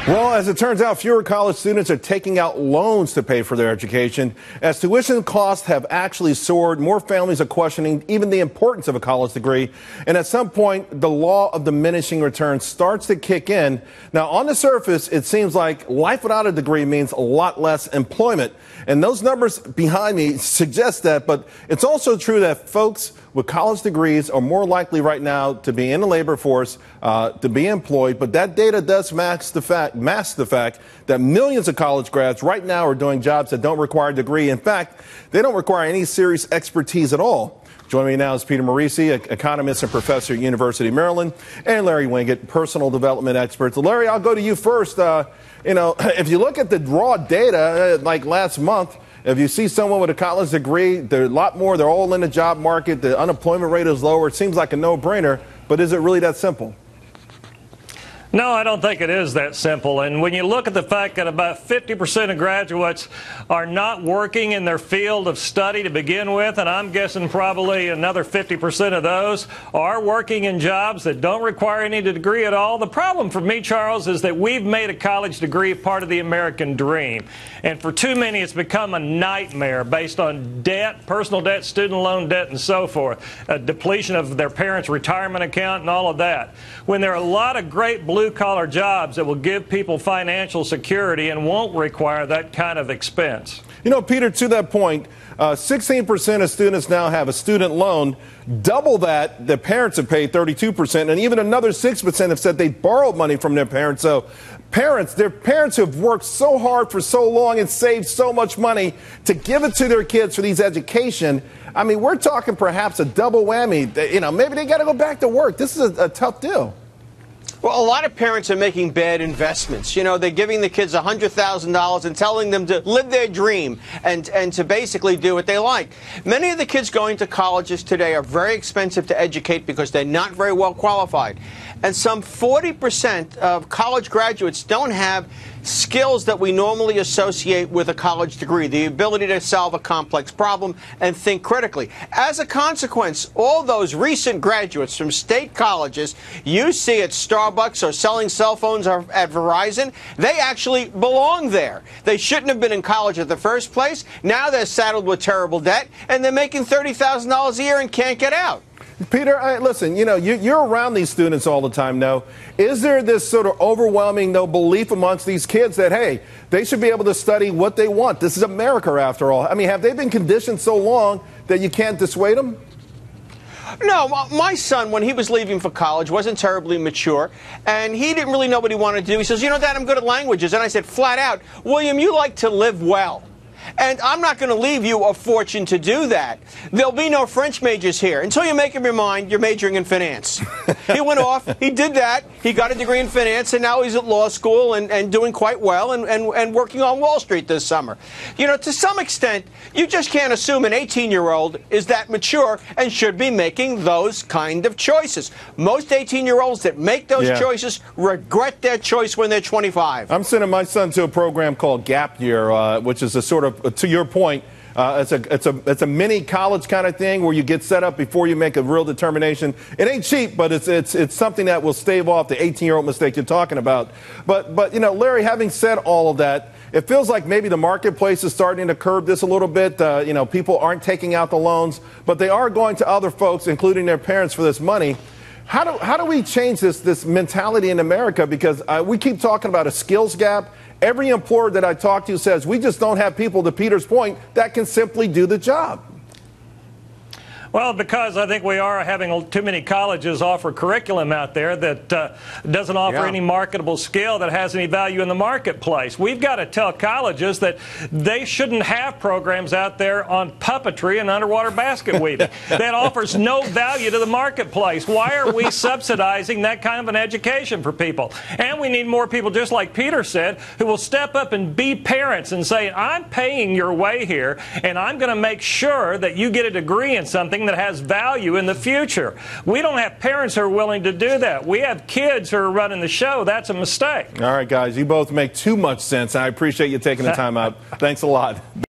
Well, as it turns out, fewer college students are taking out loans to pay for their education. As tuition costs have actually soared, more families are questioning even the importance of a college degree. And at some point, the law of diminishing returns starts to kick in. Now, on the surface, it seems like life without a degree means a lot less employment. And those numbers behind me suggest that. But it's also true that folks with college degrees are more likely right now to be in the labor force, to be employed. But that data does mask the fact that millions of college grads right now are doing jobs that don't require a degree. In fact, they don't require any serious expertise at all. Joining me now is Peter Morici, economist and professor at University of Maryland, and Larry Winget, personal development expert. Larry, I'll go to you first. If you look at the raw data, like last month, if you see someone with a college degree, they're a lot more, they're all in the job market, the unemployment rate is lower. It seems like a no-brainer, but is it really that simple? No, I don't think it is that simple. And when you look at the fact that about 50% of graduates are not working in their field of study to begin with, and I'm guessing probably another 50% of those are working in jobs that don't require any degree at all. The problem for me, Charles, is that we've made a college degree part of the American dream. And for too many, it's become a nightmare based on debt, personal debt, student loan debt, and so forth, a depletion of their parents' retirement account and all of that. When there are a lot of great blue-collar jobs that will give people financial security and won't require that kind of expense. You know, Peter, to that point, 16% of students now have a student loan. Double that, the parents have paid 32%, and even another 6% have said they borrowed money from their parents. So their parents have worked so hard for so long and saved so much money to give it to their kids for these education. I mean, we're talking perhaps a double whammy. Maybe they got to go back to work. This is a tough deal. Well, a lot of parents are making bad investments. They're giving the kids $100,000 and telling them to live their dream and to basically do what they like. Many of the kids going to colleges today are very expensive to educate because they're not very well qualified. And some 40% of college graduates don't have skills that we normally associate with a college degree, the ability to solve a complex problem and think critically. As a consequence, all those recent graduates from state colleges you see at Starbucks or selling cell phones or at Verizon, they actually belong there. They shouldn't have been in college in the first place. Now they're saddled with terrible debt, and they're making $30,000 a year and can't get out. Peter, listen, you're around these students all the time now. Is there this sort of overwhelming belief amongst these kids that, hey, they should be able to study what they want? This is America, after all. I mean, have they been conditioned so long that you can't dissuade them? No, my son, when he was leaving for college, wasn't terribly mature, and he didn't really know what he wanted to do. He says, Dad, I'm good at languages. And I said, flat out, William, you like to live well. And I'm not going to leave you a fortune to do that. There'll be no French majors here. Until you make up your mind, you're majoring in finance. He went off, he did that, he got a degree in finance, and now he's at law school and doing quite well and working on Wall Street this summer. To some extent, you just can't assume an 18-year-old is that mature and should be making those kind of choices. Most 18-year-olds that make those choices regret their choice when they're 25. I'm sending my son to a program called Gap Year, which is a sort of, to your point, it's a mini college kind of thing where you get set up before you make a real determination. It ain't cheap, but it's something that will stave off the 18-year-old mistake you're talking about. But Larry, having said all of that, it feels like maybe the marketplace is starting to curb this a little bit. People aren't taking out the loans, but they are going to other folks, including their parents, for this money. How do we change this mentality in America? Because we keep talking about a skills gap. Every employer that I talk to says we just don't have people, to Peter's point, that can simply do the job. Well, because I think we are having too many colleges offer curriculum out there that doesn't offer any marketable skill that has any value in the marketplace. We've got to tell colleges that they shouldn't have programs out there on puppetry and underwater basket weaving. That offers no value to the marketplace. Why are we subsidizing that kind of an education for people? And we need more people, just like Peter said, who will step up and be parents and say, I'm paying your way here, and I'm going to make sure that you get a degree in something that has value in the future. We don't have parents who are willing to do that. We have kids who are running the show. That's a mistake. All right, guys, you both make too much sense. I appreciate you taking the time out. Thanks a lot.